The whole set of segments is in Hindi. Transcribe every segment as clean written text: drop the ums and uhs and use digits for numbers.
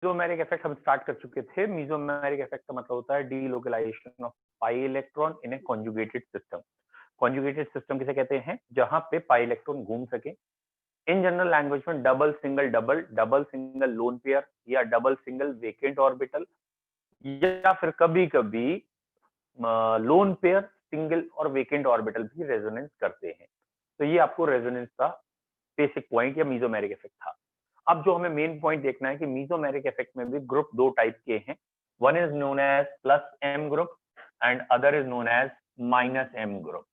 मीजोमेरिक इफेक्ट हम स्टार्ट कर चुके थे। मीजोमेरिक इफेक्ट का मतलब होता है delocalization of pi electron in a conjugated system. Conjugated system किसे कहते हैं? जहां पे पाई इलेक्ट्रॉन घूम सके। इन जनरल लैंग्वेज में double single double, double single lone pair या डबल सिंगल वेकेंट ऑर्बिटल, या फिर कभी कभी लोन पेयर, सिंगल और वेकेंट ऑर्बिटल भी रेजोनेंस करते हैं। तो ये आपको रेजोनेंस का बेसिक पॉइंट या मीजोमेरिक इफेक्ट था। अब जो हमें मेन पॉइंट देखना है कि मीजोमेरिक इफेक्ट में भी ग्रुप दो टाइप के हैं। One is known as plus M group and other is known as minus M group.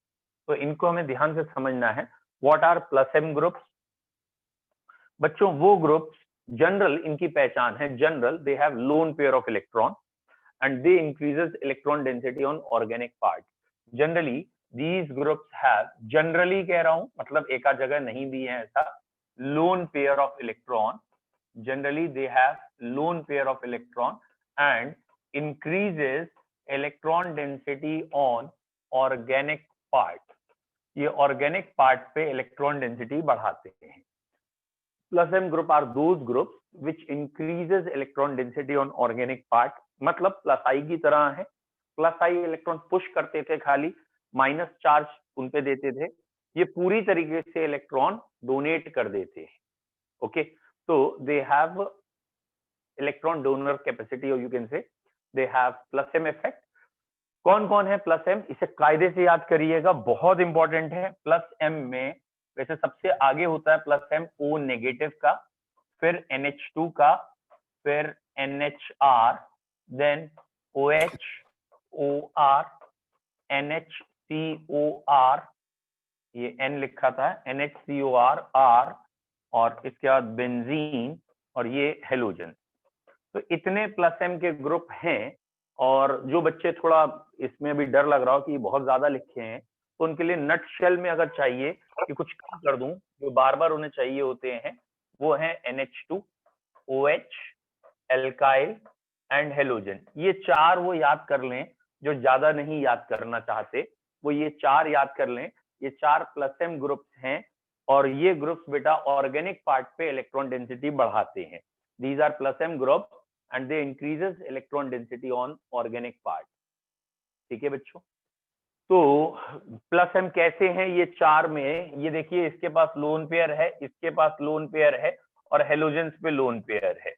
तो इनको हमें ध्यान से समझना है। What are plus M groups? बच्चों वो ग्रुप्स जनरल, इनकी पहचान है general, they have lone pair of electron and they increases electron density on organic part. Generally these groups have, generally कह रहा हूं मतलब एक आध जगह नहीं भी है ऐसा, lone pair of electron, generally they have lone pair of electron and increases electron density on organic part. ये organic part पे electron density बढ़ाते हैं। Plus M group are those groups which increases electron density on organic part, मतलब प्लस आई की तरह है। प्लस आई इलेक्ट्रॉन पुश करते थे खाली, माइनस चार्ज उन पे देते थे, ये पूरी तरीके से इलेक्ट्रॉन डोनेट कर देते हैं। ओके, तो they have electron donor capacity, और you can say they have plus M effect. कौन कौन है प्लस एम? इसे कायदे से याद करिएगा, बहुत इंपॉर्टेंट है। प्लस एम में वैसे सबसे आगे होता है प्लस एम ओ नेगेटिव का, फिर NH2 का, फिर NHR, then OH, OR, NHCOR, ये N लिखा था, NHCOR, R, और इसके बाद बेंजीन, और ये हेलोजन। तो इतने प्लस एम के ग्रुप हैं। और जो बच्चे थोड़ा इसमें भी डर लग रहा हो कि बहुत ज्यादा लिखे हैं, तो उनके लिए नट शेल में अगर चाहिए कि कुछ कम कर दूं, जो बार बार उन्हें चाहिए होते हैं, वो है NH2, OH, alkyl and halogen. ये चार वो याद कर लें, जो ज्यादा नहीं याद करना चाहते वो ये चार याद कर लें। ये चार प्लस एम ग्रुप्स हैं, और ये ग्रुप्स बेटा ऑर्गेनिक पार्ट पे इलेक्ट्रॉन डेंसिटी बढ़ाते हैं। These are plus M groups and they increases electron density on organic part। ठीक है बच्चों, तो प्लस एम कैसे हैं ये चार में? ये देखिए, इसके पास लोन पेयर है, इसके पास लोन पेयर है, और हेलोजेंस पे लोन पेयर है।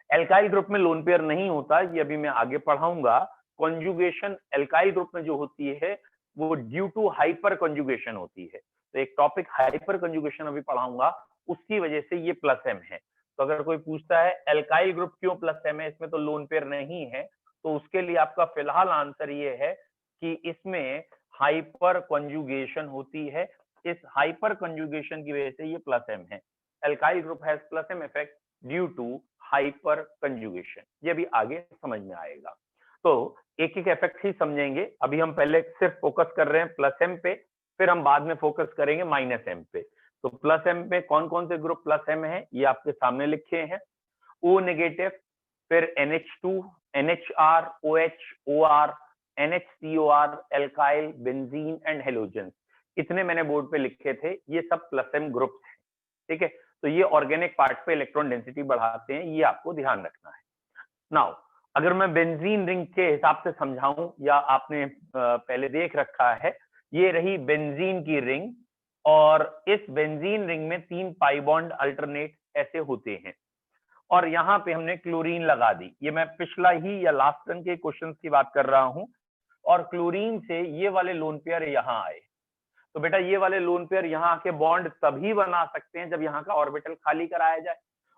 एल्काइल ग्रुप में लोन पेयर नहीं होता, ये अभी मैं आगे पढ़ाऊंगा। कॉन्जुगेशन एल्काइल ग्रुप में जो होती है वो ड्यू टू हाइपर कॉन्जुगेशन होती है। तो एक टॉपिक हाइपर कॉन्जुगेशन अभी पढ़ाऊंगा, उसकी वजह से ये प्लस एम है। तो अगर कोई पूछता है एल्काइल ग्रुप क्यों प्लस एम है, इसमें तो लोन पेयर नहीं है, तो उसके लिए आपका फिलहाल आंसर ये है कि इसमें हाइपर कॉन्जुगेशन होती है। इस हाइपर कॉन्जुगेशन की वजह से ये प्लस एम है। Alkyl group has plus M effect due to hyperconjugation. ये भी आगे समझ में आएगा। तो एक एक इफेक्ट ही समझेंगे। अभी हम पहले सिर्फ फोकस कर रहे हैं प्लस एम पे, फिर हम बाद में फोकस करेंगे माइनस एम पे। तो प्लस एम पे कौन कौन से ग्रुप प्लस एम है ये आपके सामने लिखे हैं। ओ नेगेटिव, फिर NH2, NHR, OH, OR, NHCOR, alkyl, benzene and halogen. इतने मैंने बोर्ड पे लिखे थे, ये सब प्लस एम ग्रुप है। ठीक है, तो ये ऑर्गेनिक पार्ट पे इलेक्ट्रॉन डेंसिटी बढ़ाते हैं, ये आपको ध्यान रखना है। नाउ अगर मैं बेंजीन रिंग के हिसाब से समझाऊं, या आपने पहले देख रखा है, ये रही बेंजीन की रिंग, और इस बेंजीन रिंग में 3 पाई बॉन्ड अल्टरनेट ऐसे होते हैं, और यहाँ पे हमने क्लोरीन लगा दी। ये मैं पिछला ही या लास्ट टर्म के क्वेश्चंस की बात कर रहा हूं, और क्लोरीन से ये वाले लोन पेयर यहाँ आए। तो बेटा ये वाले लोन पेयर यहाँ आके बॉन्ड तभी बना सकते हैं जब यहाँ का ऑर्बिटल खाली कराया जाए,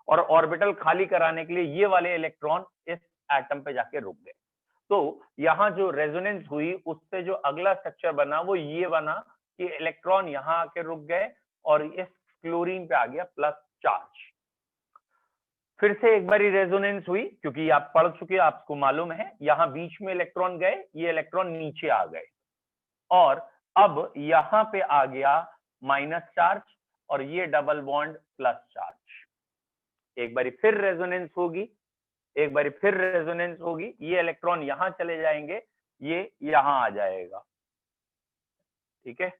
और ऑर्बिटल खाली कराने के लिए ये वाले इलेक्ट्रॉन इस एटम पे जाके रुक गए। तो यहाँ जो रेजोनेंस हुई, उससे जो अगला स्ट्रक्चर बना वो ये बना कि इलेक्ट्रॉन यहाँ आके रुक गए, और इस क्लोरीन पे आ गया प्लस चार्ज। फिर से एक बारी रेजोनेंस हुई, क्योंकि आप पढ़ चुके, आपको मालूम है, यहाँ बीच में इलेक्ट्रॉन गए, ये इलेक्ट्रॉन नीचे आ गए, और अब यहां पे आ गया माइनस चार्ज, और ये डबल बॉन्ड प्लस चार्ज। एक बारी फिर रेजोनेंस होगी, एक बारी फिर रेजोनेंस होगी, ये इलेक्ट्रॉन यहां चले जाएंगे, ये यहां आ जाएगा। ठीक है,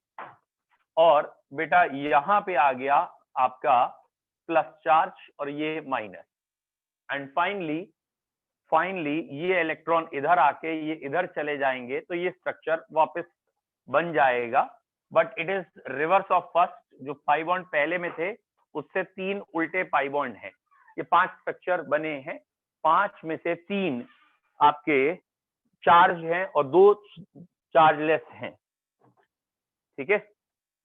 और बेटा यहां पे आ गया आपका प्लस चार्ज, और ये माइनस। एंड फाइनली ये इलेक्ट्रॉन इधर आके ये इधर चले जाएंगे तो ये स्ट्रक्चर वापस बन जाएगा, but it is reverse of first. जो पाई बॉन्ड पहले में थे उससे 3 उल्टे पाई बॉन्ड हैं। ये 5 स्ट्रक्चर बने हैं, 5 में से 3 आपके चार्ज हैं और 2 चार्जलेस हैं। ठीक है,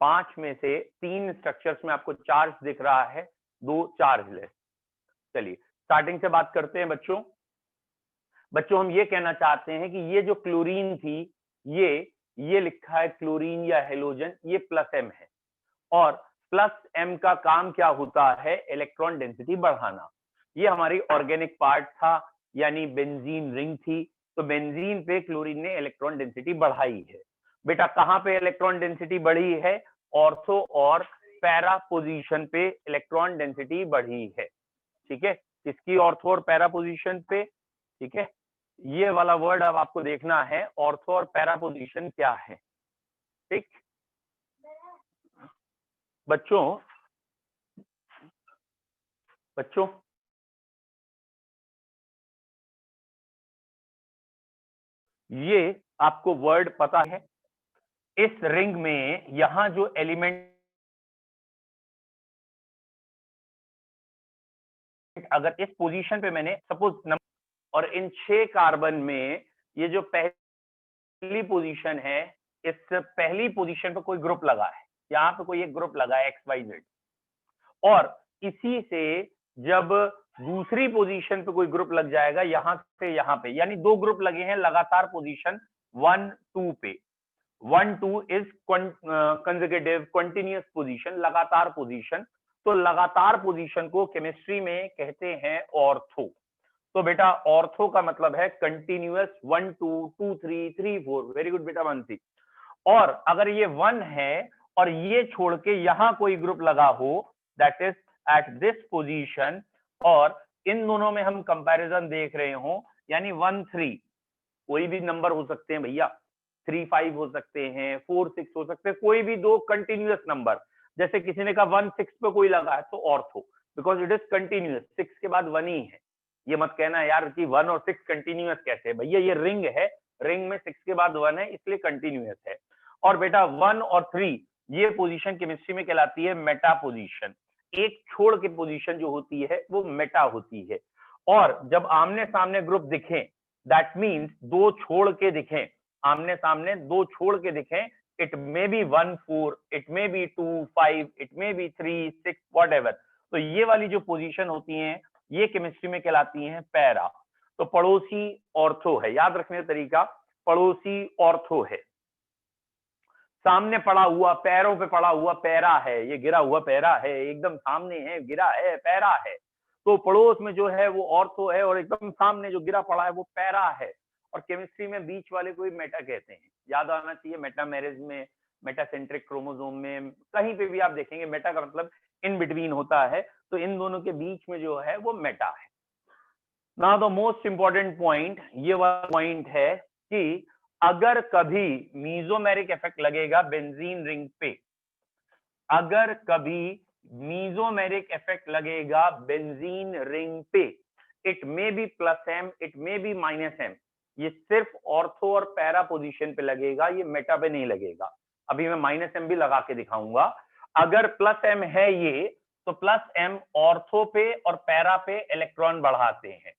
5 में से 3 स्ट्रक्चर्स में आपको चार्ज दिख रहा है, 2 चार्जलेस। चलिए स्टार्टिंग से बात करते हैं बच्चों। हम ये कहना चाहते हैं कि ये जो क्लोरीन थी, ये लिखा है क्लोरीन या हेलोजन, ये प्लस एम है, और प्लस एम का काम क्या होता है? इलेक्ट्रॉन डेंसिटी बढ़ाना। ये हमारी ऑर्गेनिक पार्ट था, यानी बेंजीन रिंग थी, तो बेंजीन पे क्लोरीन ने इलेक्ट्रॉन डेंसिटी बढ़ाई है। बेटा कहां पे इलेक्ट्रॉन डेंसिटी बढ़ी है? ऑर्थो और पैरा पोजीशन पे इलेक्ट्रॉन डेंसिटी बढ़ी है। ठीक है, किसकी? ऑर्थो और पैरा पोजीशन पे। ठीक है, ये वाला वर्ड अब आपको देखना है, ऑर्थो और पैरा पोजीशन क्या है। ठीक बच्चों, ये आपको वर्ड पता है? इस रिंग में यहां जो एलिमेंट, अगर इस पोजीशन पे मैंने सपोज नंबर, और इन 6 कार्बन में ये जो पहली पोजीशन है, इस पहली पोजीशन पे कोई ग्रुप लगा है, यहाँ पे कोई एक ग्रुप लगा है XYZ, और इसी से जब दूसरी पोजीशन पे कोई ग्रुप लग जाएगा यहां से यहां पे, यानी 2 ग्रुप लगे हैं लगातार पोजीशन 1 2 पे। 1 2 इज कंसेक्यूटिव कंटिन्यूअस पोजीशन, लगातार पोजीशन। तो लगातार पोजीशन को केमिस्ट्री में कहते हैं ऑर्थो। तो बेटा ऑर्थो का मतलब है कंटिन्यूअस 1 2 2 3 3 4। वेरी गुड बेटा मानसी। और अगर ये 1 है और ये छोड़ के यहां कोई ग्रुप लगा हो, that is at this position, और इन दोनों में हम कंपैरिजन देख रहे हो, यानी 1 3 कोई भी नंबर हो सकते हैं भैया, 3 5 हो सकते हैं, 4 6 हो सकते हैं, कोई भी 2 कंटिन्यूअस नंबर। जैसे किसी ने कहा 1 6 पे कोई लगा है तो ortho, because it is continuous, 6 के बाद 1 ही है। ये मत कहना यार कि 1 और 6 कंटिन्यूअस कैसे है, भैया ये रिंग है, रिंग में 6 के बाद 1 है, इसलिए कंटिन्यूअस है। और बेटा 1 और 3 ये पोजीशन केमिस्ट्री में कहलाती है मेटा पोजीशन। एक छोड़ के पोजीशन जो होती है वो मेटा होती है। और जब आमने सामने ग्रुप दिखें, दैट मीन्स 2 छोड़ के दिखें, आमने सामने 2 छोड़ के दिखें, it may B 1 4, it may B 2 5, it may B 3 6 whatever. तो ये वाली जो पोजीशन होती हैं ये केमिस्ट्री में कहलाती हैं पैरा। तो पड़ोसी ऑर्थो है, याद रखने का तरीका, पड़ोसी ऑर्थो है। सामने पड़ा हुआ, पैरों पे पड़ा हुआ पैरा है, ये गिरा हुआ पैरा है, एकदम सामने है, गिरा है, पैरा है। तो पड़ोस में जो है वो ऑर्थो है, और एकदम सामने जो गिरा पड़ा है वो पैरा है। और केमिस्ट्री में बीच वाले को मेटा कहते हैं, याद आना चाहिए। मेटामेरिज में, मेटासेंट्रिक क्रोमोसोम में, कहीं पे भी आप देखेंगे मेटा का मतलब इन बिटवीन होता है, तो इन दोनों के बीच में जो है वो मेटा है। Now the most important point, ये वाला पॉइंट है कि अगर कभी मीजोमेरिक इफेक्ट लगेगा बेंजीन रिंग पे, अगर कभी मीजोमेरिक इफेक्ट लगेगा बेंजीन रिंग पे, it may be plus M, it may be minus M, ये सिर्फ ऑर्थो और पैरा पोजीशन पे लगेगा, ये मेटा पे नहीं लगेगा। अभी मैं माइनस एम भी लगा के दिखाऊंगा। अगर प्लस एम है ये, तो प्लस एम ऑर्थो पे और पैरा पे इलेक्ट्रॉन बढ़ाते हैं।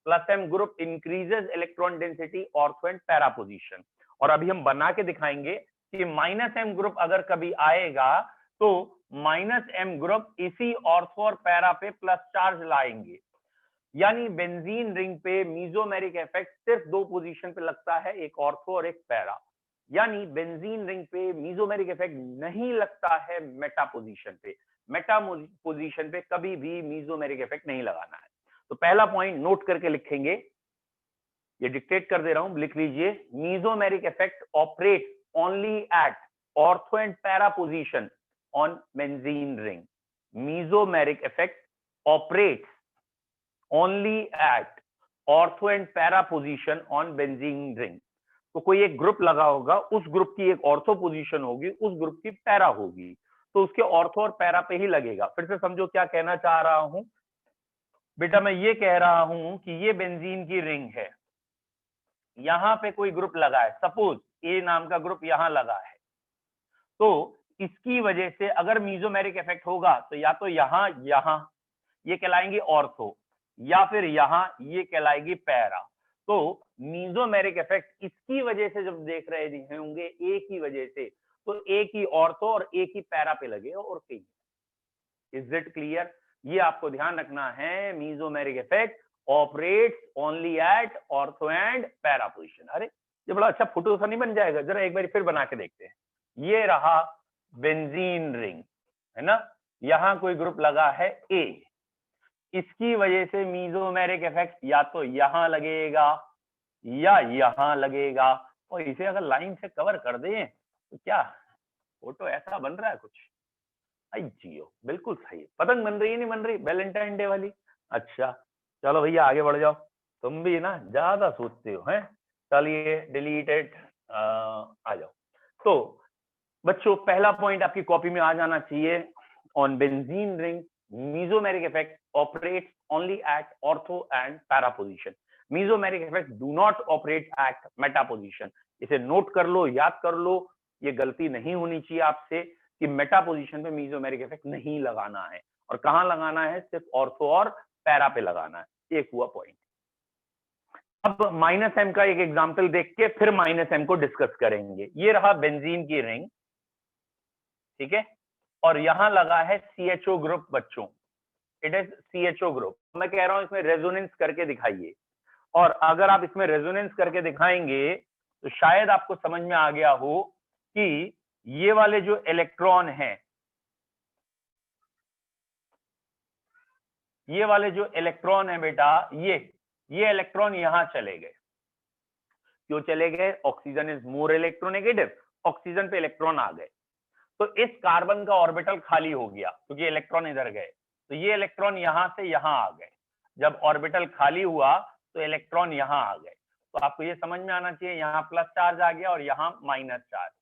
Plus M group increases electron density ortho and para position. और अभी हम बना के दिखाएंगे कि माइनस एम ग्रुप अगर कभी आएगा तो माइनस एम ग्रुप इसी ऑर्थो और पैरा पे प्लस चार्ज लाएंगे। यानी बेंजीन रिंग पे मीजोमेरिक इफेक्ट सिर्फ 2 पोजीशन पे लगता है, एक ऑर्थो और एक पैरा। यानी बेंजीन रिंग पे मीजोमेरिक इफेक्ट नहीं लगता है मेटा पोजीशन पे। मेटा पोजीशन पे कभी भी मीजोमेरिक इफेक्ट नहीं लगाना है। तो पहला पॉइंट नोट करके लिखेंगे, ये डिक्टेट कर दे रहा हूं, लिख लीजिए। Mesomeric effect operate only at ortho and para position on benzene ring. Mesomeric effect operates only at ortho and para position on benzene ring. तो कोई एक ग्रुप लगा होगा, उस ग्रुप की एक ऑर्थो पोजीशन होगी, उस ग्रुप की पैरा होगी, तो उसके ऑर्थो और पैरा पे ही लगेगा। फिर से समझो क्या कहना चाह रहा हूं। बेटा मैं ये कह रहा हूं कि ये बेंजीन की रिंग है, यहां पे कोई ग्रुप लगा है, सपोज ए नाम का ग्रुप यहां लगा है, तो इसकी वजह से अगर मीजोमेरिक इफेक्ट होगा तो या तो यहां ये कहलाएंगे ऑर्थो, या फिर यहां ये कहलाएगी पैरा। तो मीजोमेरिक इफेक्ट इसकी वजह से जब देख रहे होंगे ए की वजह से, तो ए की ऑर्थो और ए की पैरा पे लगे और कहीं। Is it clear? ये आपको ध्यान रखना है, mesomeric effect operates only at ortho and para position. अरे ये बड़ा अच्छा फोटो सा नहीं बन जाएगा? जरा एक बार फिर बना के देखते हैं। ये रहा बेंजीन रिंग, है ना, यहां कोई ग्रुप लगा है ए, इसकी वजह से मीजोमेरिक इफेक्ट या तो यहां लगेगा या यहां लगेगा, और इसे अगर लाइन से कवर कर दें तो क्या फोटो ऐसा बन रहा है कुछ? आई जियो, बिल्कुल सही। पतंग बन रही है, नहीं बन रही वैलेंटाइन डे वाली? अच्छा चलो भैया आगे बढ़ जाओ, तुम भी ना ज्यादा सोचते हो हैं। चलिए डिलीटेड, आ जाओ। तो बच्चों पहला पॉइंट आपकी कॉपी में आ जाना चाहिए, on benzene ring mesomeric effect operates only at ortho and para position. Mesomeric effect do not operate at meta position. इसे नोट कर लो, याद कर लो, ये गलती नहीं होनी चाहिए आपसे कि मेटा पोजीशन पे मीजोमेरिक इफेक्ट नहीं लगाना है, और कहां लगाना है? सिर्फ ऑर्थो और पैरा पे लगाना है। एक हुआ पॉइंट। अब माइनस एम का एक एग्जांपल देख के फिर माइनस एम को डिस्कस करेंगे। ये रहा बेंजीन की रिंग, ठीक है, और यहां लगा है CHO ग्रुप बच्चों, इट इज CHO ग्रुप। मैं कह रहा हूं इसमें रेजोनेंस करके दिखाइए, और अगर आप इसमें रेजोनेंस करके दिखाएंगे तो शायद आपको समझ में आ गया हो कि ये वाले जो इलेक्ट्रॉन हैं, ये वाले जो इलेक्ट्रॉन है बेटा, ये इलेक्ट्रॉन यहां चले गए। क्यों चले गए? Oxygen is more electronegative, oxygen पे इलेक्ट्रॉन आ गए, तो इस कार्बन का ऑर्बिटल खाली हो गया क्योंकि इलेक्ट्रॉन इधर गए, तो ये इलेक्ट्रॉन यहां से यहां आ गए। जब ऑर्बिटल खाली हुआ तो इलेक्ट्रॉन यहां आ गए, तो आपको ये समझ में आना चाहिए यहाँ प्लस चार्ज आ गया और यहाँ माइनस चार्ज,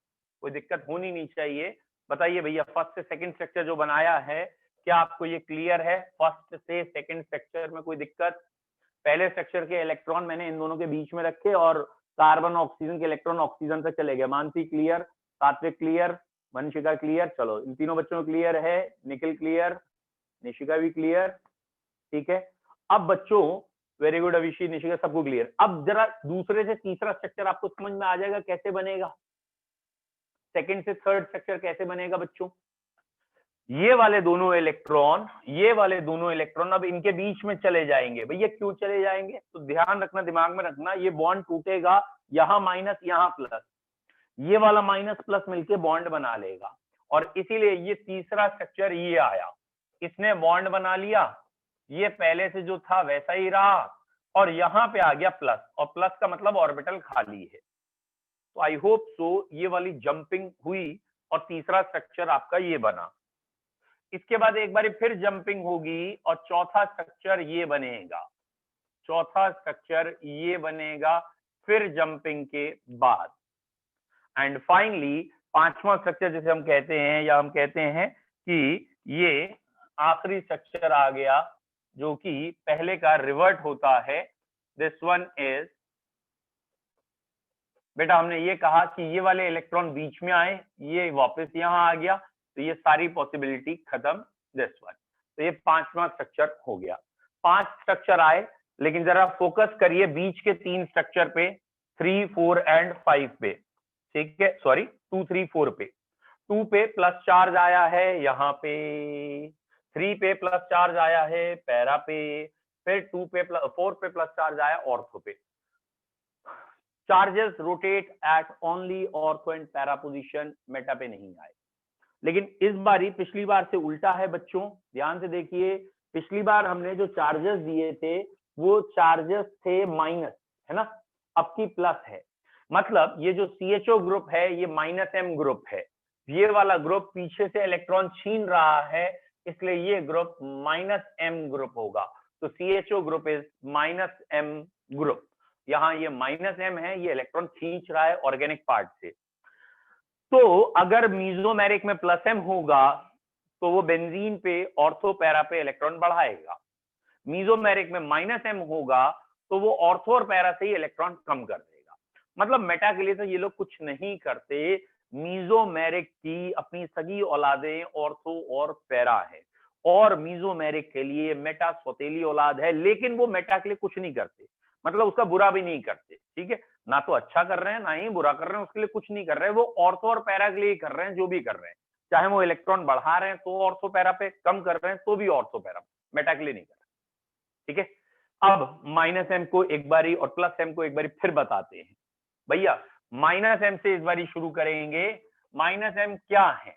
कोई दिक्कत होनी नहीं चाहिए। बताइए भैया फर्स्ट से सेकंड स्ट्रक्चर जो बनाया है, क्या आपको ये क्लियर है? फर्स्ट से सेकंड स्ट्रक्चर में कोई दिक्कत? पहले स्ट्रक्चर के इलेक्ट्रॉन मैंने इन दोनों के बीच में रखे और कार्बन ऑक्सीजन के इलेक्ट्रॉन ऑक्सीजन तक चले गए। मानसी क्लियर, सात्विक क्लियर, वंशिका क्लियर? चलो इन तीनों बच्चों को क्लियर है, निखिल क्लियर, निशिका भी क्लियर, ठीक है। अब बच्चों वेरी गुड, अभिषी, निशिका सबको क्लियर। अब जरा दूसरे से तीसरा स्ट्रक्चर आपको समझ में आ जाएगा कैसे बनेगा, सेकंड से थर्ड स्ट्रक्चर कैसे बनेगा बच्चों। ये वाले दोनों इलेक्ट्रॉन, ये वाले दोनों इलेक्ट्रॉन अब इनके बीच में चले जाएंगे। भैया क्यों चले जाएंगे? तो ध्यान रखना, दिमाग में रखना, ये बॉन्ड टूटेगा, यहां माइनस यहां प्लस, ये वाला माइनस प्लस मिलके बॉन्ड बना लेगा, और इसीलिए ये तीसरा स्ट्रक्चर ये आया, इसने बॉन्ड बना लिया, ये पहले से जो था वैसा ही रहा, और यहां पे आ गया प्लस, और प्लस का मतलब ऑर्बिटल खाली है। तो आई होप सो ये वाली जंपिंग हुई और तीसरा स्ट्रक्चर आपका ये बना। इसके बाद एक बार फिर जंपिंग होगी और चौथा स्ट्रक्चर ये बनेगा, चौथा स्ट्रक्चर ये बनेगा फिर जंपिंग के बाद, एंड फाइनली पांचवा स्ट्रक्चर जिसे हम कहते हैं, या हम कहते हैं कि ये आखिरी स्ट्रक्चर आ गया जो कि पहले का रिवर्ट होता है। दिस वन इज, बेटा हमने ये कहा कि ये वाले इलेक्ट्रॉन बीच में आए, ये वापस यहां आ गया, तो ये सारी पॉसिबिलिटी खत्म। दिस वन, तो ये पांचवा स्ट्रक्चर हो गया। 5 स्ट्रक्चर आए, लेकिन जरा फोकस करिए बीच के 3 स्ट्रक्चर पे, 3, 4 एंड 5 पे, ठीक है, सॉरी 2, 3, 4 पे। 2 पे प्लस चार्ज आया है यहाँ पे, 3 पे प्लस चार्ज आया है पैरा पे, फिर 4 पे प्लस चार्ज आया ऑर्थो पे। Charges rotate eight only ortho and para position, Meta पे नहीं आए। लेकिन इस बारी पिछली बार से उल्टा है बच्चों, ध्यान से देखिए, पिछली बार हमने जो चार्जेस दिए थे वो चार्जेस थे माइनस, है ना, अब की प्लस है। मतलब ये जो CHO ग्रुप है ये -M ग्रुप है, ये वाला ग्रुप पीछे से इलेक्ट्रॉन छीन रहा है, इसलिए ये ग्रुप -M ग्रुप होगा। तो CHO group is -M group, यहाँ ये -M है, ये इलेक्ट्रॉन खींच रहा है ऑर्गेनिक पार्ट से। तो अगर मीजोमेरिक में +M होगा तो वो बेंजीन पे ऑर्थो पैरा पे इलेक्ट्रॉन बढ़ाएगा, मीजोमेरिक में -m होगा तो वो ऑर्थो और पैरा से ही इलेक्ट्रॉन कम कर देगा। मतलब मेटा के लिए तो ये लोग कुछ नहीं करते, मीजोमेरिक की अपनी सगी औलादें ऑर्थो और पैरा है, और मीजोमेरिक के लिए मेटा सौतेली औलाद है, लेकिन वो मेटा के लिए कुछ नहीं करते, मतलब उसका बुरा भी नहीं करते, ठीक है, ना तो अच्छा कर रहे हैं ना ही बुरा कर रहे हैं, उसके लिए कुछ नहीं कर रहे हैं, वो ऑर्थो और पैरा के लिए कर रहे हैं जो भी कर रहे हैं, चाहे वो इलेक्ट्रॉन बढ़ा रहे हैं तो ऑर्थो पैरा पे, कम कर रहे हैं तो भी ऑर्थो पैरा, मेटा के लिए नहीं कर रहे, ठीक है। अब -m को एक बारी और +m को एक बारी फिर बताते हैं भैया। -m से इस बारी शुरू करेंगे। -m क्या है?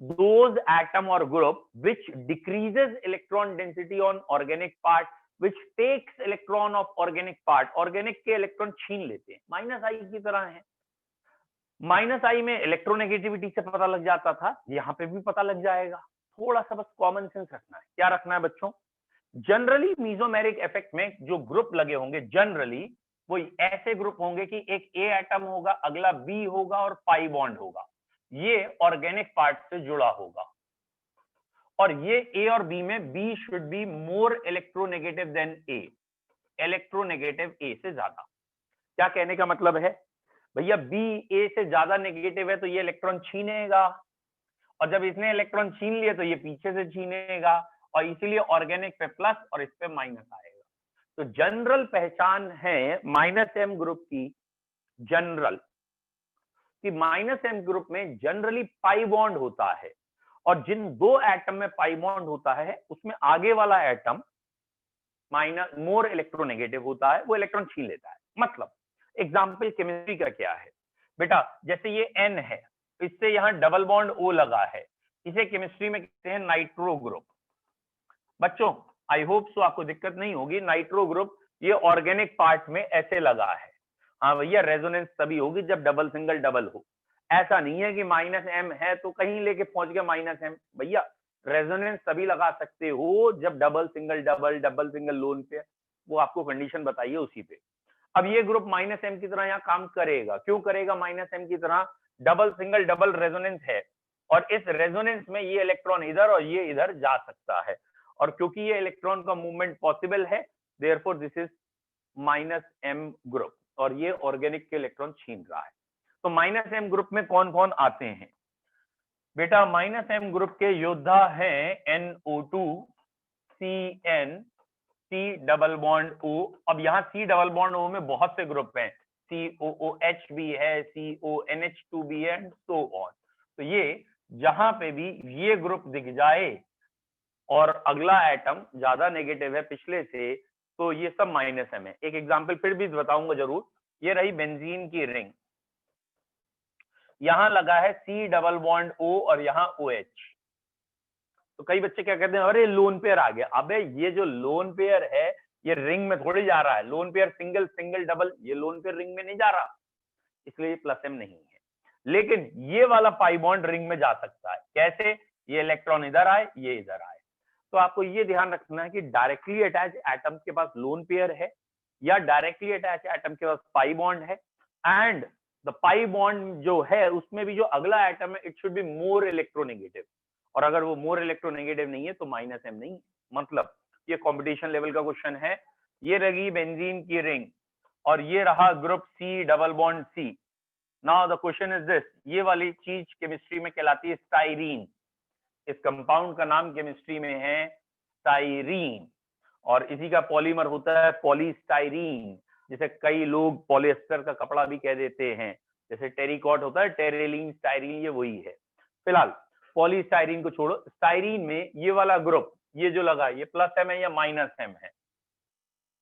those atom or group which decreases electron density on organic part, which takes electron of organic part, organic के इलेक्ट्रॉन छीन लेते हैं, -i की तरह है। -i में इलेक्ट्रोनेगेटिविटी से पता लग जाता था, यहां पे भी पता लग जाएगा, थोड़ा सा बस कॉमन सेंस रखना है। क्या रखना है बच्चों? जनरली मीजोमेरिक इफेक्ट में जो ग्रुप लगे होंगे, जनरली वो ऐसे ग्रुप होंगे कि एक ए एटम होगा, अगला बी होगा और पाई बॉन्ड होगा, ये ऑर्गेनिक पार्ट से जुड़ा होगा, और ये ए और बी में B should be more electronegative than A, electronegative A से ज्यादा। क्या कहने का मतलब है भैया? बी ए से ज्यादा नेगेटिव है तो ये इलेक्ट्रॉन छीनेगा, और जब इसने इलेक्ट्रॉन छीन लिए तो ये पीछे से छीनेगा, और इसीलिए ऑर्गेनिक पे प्लस और इस पे माइनस आएगा। तो जनरल पहचान है -m ग्रुप की, जनरल कि -m ग्रुप में जनरली पाई बॉन्ड होता है, और जिन दो एटम में पाई बॉन्ड होता है उसमें आगे वाला एटम मोर इलेक्ट्रोनेगेटिव होता है, वो इलेक्ट्रॉन छीन लेता है। मतलब एग्जाम्पल केमिस्ट्री का क्या है बेटा, जैसे ये N है, इससे यहाँ डबल बॉन्ड O लगा है, इसे केमिस्ट्री में कहते हैं नाइट्रो ग्रुप। बच्चों आई होप सो आपको दिक्कत नहीं होगी, नाइट्रो ग्रुप ये ऑर्गेनिक पार्ट में ऐसे लगा है। हाँ भैया, रेजोनेंस तभी होगी जब डबल सिंगल डबल हो, ऐसा नहीं है कि -m है तो कहीं लेके पहुंच गया -m। भैया रेजोनेंस तभी लगा सकते हो जब double single double, double single loan पे, वो आपको कंडीशन बताइए उसी पे। अब ये ग्रुप -m की तरह यहाँ काम करेगा, क्यों करेगा -m की तरह? डबल सिंगल डबल रेजोनेंस है, और इस रेजोनेंस में ये इलेक्ट्रॉन इधर और ये इधर जा सकता है, और क्योंकि ये इलेक्ट्रॉन का मूवमेंट पॉसिबल है, therefore this is -m group, और ये ऑर्गेनिक के इलेक्ट्रॉन छीन रहा है। तो -m ग्रुप में कौन कौन आते हैं बेटा? -m ग्रुप के योद्धा हैं NO2, CN, C double bond O। अब यहाँ C डबल बॉन्ड O में बहुत से ग्रुप हैं, COOH भी है, CONH2 भी है, so on। तो ये जहां पे भी ये ग्रुप दिख जाए और अगला एटम ज्यादा नेगेटिव है पिछले से, तो ये सब -m है। एक एग्जांपल फिर भी बताऊंगा जरूर, ये रही बेंजीन की रिंग, यहां लगा है C डबल बॉन्ड O और यहाँ OH। तो कई बच्चे क्या कहते हैं, अरे लोन पेयर आ गया। अबे ये जो लोन पेयर है ये रिंग में थोड़ी जा रहा है, loan pair single single double, ये लोन पेयर रिंग में नहीं जा रहा, इसलिए +m नहीं है। लेकिन ये वाला पाई बॉन्ड रिंग में जा सकता है, कैसे? ये इलेक्ट्रॉन इधर आए, ये इधर आए। तो आपको ये ध्यान रखना है कि डायरेक्टली अटैच एटम के पास लोन पेयर है, या डायरेक्टली अटैच एटम के पास पाई बॉन्ड है, एंड द पाई बॉन्ड जो है उसमें भी जो अगला एटम है it should be more electronegative, और अगर वो मोर इलेक्ट्रोनेगेटिव नहीं है तो -m नहीं। मतलब ये कंपटीशन लेवल का क्वेश्चन है। ये रही बेंजीन की रिंग, और ये रहा group C double bond C। Now the question is this, ये वाली चीज केमिस्ट्री में कहलाती है स्टाइरीन। इस कंपाउंड का नाम केमिस्ट्री में है स्टाइरीन, और इसी का पॉलीमर होता है पॉलीस्टाइरीन, जिसे कई लोग पॉलिएस्टर का कपड़ा भी कह देते हैं, जैसे टेरिकॉट होता है टेरेलिन स्टाइरीन, ये वही है। फिलहाल पॉलीस्टाइरीन को छोड़ो, स्टाइरीन में ये वाला ग्रुप, ये जो लगा, ये +m है या -m है?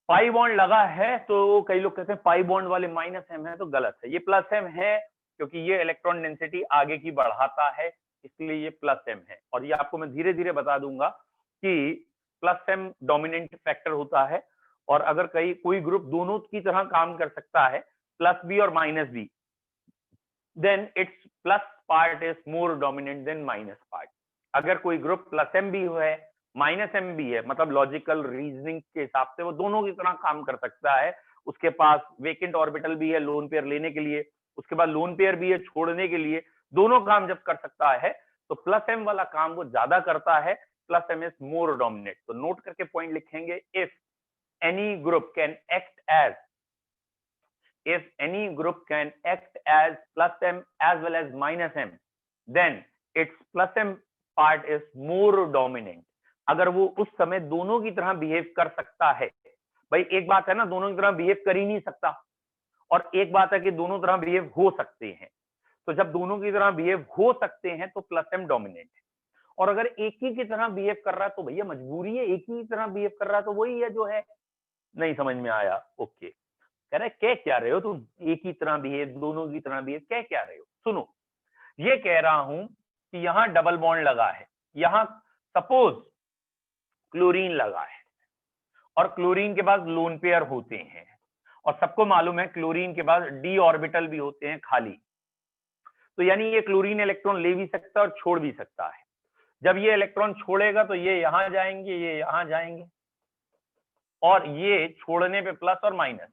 पाई बॉन्ड लगा है तो कई लोग कहते हैं पाई बॉन्ड वाले -m है, तो गलत है, ये +m है, क्योंकि ये इलेक्ट्रॉन डेंसिटी आगे की बढ़ाता है, इसलिए ये +m है। और ये आपको मैं धीरे धीरे बता दूंगा कि +m डोमिनेंट फैक्टर होता है, और अगर कोई ग्रुप दोनों की तरह काम कर सकता है, +b और -b, then its plus part is more dominant than minus part। अगर कोई ग्रुप +m भी है -m भी है, मतलब लॉजिकल रीजनिंग के हिसाब से वो दोनों की तरह काम कर सकता है, उसके पास वेकेंट ऑर्बिटल भी है लोन पेयर लेने के लिए, उसके बाद लोन पेयर भी है छोड़ने के लिए, दोनों काम जब कर सकता है तो +m वाला काम वो ज्यादा करता है। plus m is more dominant. तो नोट करके पॉइंट लिखेंगे, if any group can act as plus m as well as minus m, then its plus m part is more dominant. अगर वो उस समय दोनों की तरह बिहेव कर सकता है, भाई एक बात है ना, दोनों की तरह बिहेव कर ही नहीं सकता, और एक बात है कि दोनों तरह बिहेव हो सकते हैं। तो जब दोनों की तरह बिहेव हो सकते हैं तो प्लस एम डोमिनेंट है, और अगर एक ही की तरह बिहेव कर रहा है तो भैया मजबूरी है, एक ही तरह बिहेव कर रहा है तो वही है जो है। नहीं समझ में आया? ओके, कह रहे कह क्या रहे हो तुम, एक ही तरह बिहेव, दोनों की तरह बिहेव, कह क्या रहे हो? सुनो, ये कह रहा हूं कि यहां डबल बॉन्ड लगा है, यहां सपोज क्लोरीन लगा है, और क्लोरीन के पास लोन पेयर होते हैं, और सबको मालूम है क्लोरीन के पास डी ऑर्बिटल भी होते हैं खाली। तो यानी ये क्लोरीन इलेक्ट्रॉन ले भी सकता है और छोड़ भी सकता है। जब ये इलेक्ट्रॉन छोड़ेगा तो ये यहां जाएंगे, ये यहां जाएंगे, और ये छोड़ने पे प्लस और माइनस,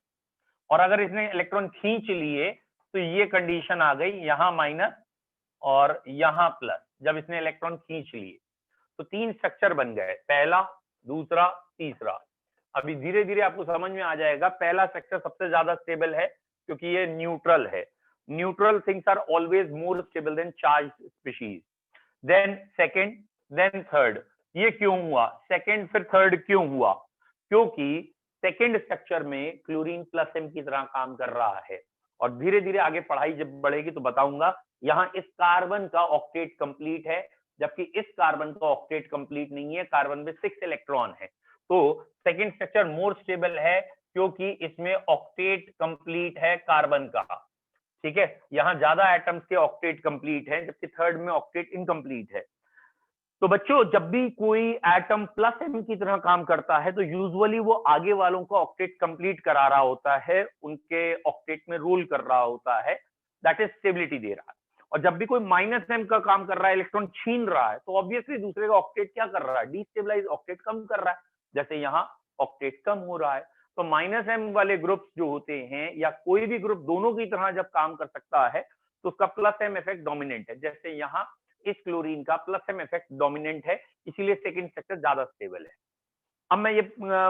और अगर इसने इलेक्ट्रॉन खींच लिए तो ये कंडीशन आ गई, यहां माइनस और यहां प्लस। जब इसने इलेक्ट्रॉन खींच लिए तो तीन स्ट्रक्चर बन गए, पहला, दूसरा, तीसरा। अभी धीरे धीरे आपको समझ में आ जाएगा। पहला स्ट्रक्चर सबसे ज्यादा स्टेबल है क्योंकि ये न्यूट्रल है। Neutral things are always more stable than charge species. Then second, then third. ये क्यों हुआ सेकंड फिर थर्ड क्यों हुआ? क्योंकि सेकंड स्ट्रक्चर में क्लोरीन प्लस एम की तरह काम कर रहा है, और धीरे धीरे आगे पढ़ाई जब बढ़ेगी तो बताऊंगा। यहां इस कार्बन का ऑक्टेट कंप्लीट है, जबकि इस कार्बन का ऑक्टेट कंप्लीट नहीं है, कार्बन में 6 इलेक्ट्रॉन है। तो सेकंड स्ट्रक्चर मोर स्टेबल है क्योंकि इसमें ऑक्टेट कंप्लीट है कार्बन का, ठीक है। यहां ज्यादा एटम्स के ऑक्टेट कंप्लीट है, जबकि थर्ड में ऑक्टेट इनकम्प्लीट है। तो बच्चों जब भी कोई एटम प्लस एम की तरह काम करता है तो यूजुअली वो आगे वालों का ऑक्टेट कंप्लीट करा रहा होता है, उनके ऑक्टेट में रोल कर रहा होता है, दैट इज स्टेबिलिटी दे रहा है। और जब भी कोई माइनस एम का काम कर रहा है, इलेक्ट्रॉन छीन रहा है, तो ऑब्वियसली दूसरे का ऑक्टेट क्या कर रहा है, डिस्टेबलाइज, ऑक्टेट कम कर रहा है। जैसे यहाँ ऑक्टेट कम हो रहा है। तो माइनस एम वाले ग्रुप्स जो होते हैं, या कोई भी ग्रुप दोनों की तरह जब काम कर सकता है तो उसका प्लस एम इफेक्ट डोमिनेंट है। जैसे यहाँ इस क्लोरीन का प्लस एम इफेक्ट डोमिनेंट है, इसीलिए सेकंड स्ट्रक्चर ज्यादा स्टेबल है। अब मैं ये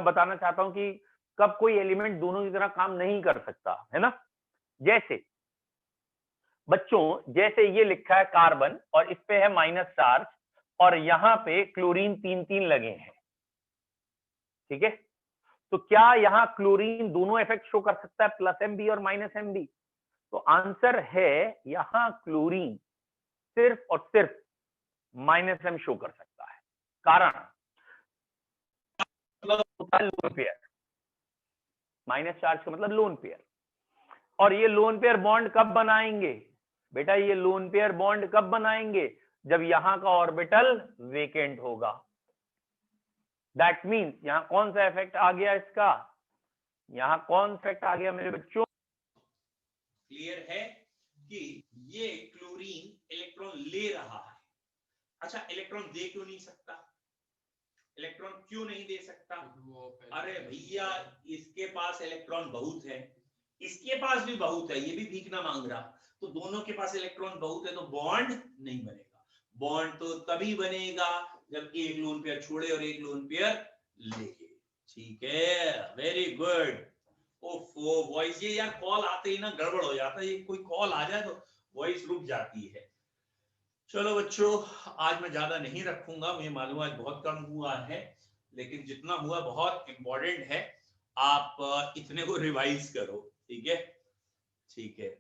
बताना चाहता हूं कि कब कोई एलिमेंट दोनों की तरह काम नहीं कर सकता है ना। जैसे बच्चों, जैसे ये लिखा है कार्बन और इस पे है माइनस चार्ज, और यहां पे क्लोरीन 3-3 लगे हैं, ठीक है। तो क्या यहां क्लोरीन दोनों इफेक्ट शो कर सकता है, प्लस एम बी और माइनस एम बी? तो आंसर है यहां क्लोरीन सिर्फ और सिर्फ माइनस एम शो कर सकता है। कारण मतलब होता है लोन पेयर, माइनस चार्ज का मतलब लोन पेयर। और ये लोन पेयर बॉन्ड कब बनाएंगे बेटा? ये लोन पेयर बॉन्ड कब बनाएंगे? जब यहां का ऑर्बिटल वेकेंट होगा। दैट मीन्स यहां कौन सा इफेक्ट आ गया इसका, यहां कौन सा इफेक्ट आ गया मेरे बच्चों? क्लियर है कि ये क्लोरीन इलेक्ट्रॉन ले रहा है। अच्छा, इलेक्ट्रॉन दे क्यों नहीं सकता? इलेक्ट्रॉन क्यों नहीं दे सकता? अरे भैया, इसके पास इलेक्ट्रॉन बहुत है, इसके पास भी बहुत है, ये भी भीख ना मांग रहा। तो दोनों के पास इलेक्ट्रॉन बहुत है तो बॉन्ड नहीं बनेगा। बॉन्ड तो तभी बनेगा जब एक लोन पेयर छोड़े और एक लोन पेयर लेके। ठीक है, वेरी गुड। ओफो वॉइस, ये यार कॉल आते ही ना गड़बड़ हो जाता है, ये कोई कॉल आ जाए तो वॉइस रुक जाती है। चलो बच्चों, आज मैं ज्यादा नहीं रखूंगा, मुझे मालूम है बहुत कम हुआ है, लेकिन जितना हुआ बहुत इंपॉर्टेंट है। आप इतने को रिवाइज करो, ठीक है? ठीक है।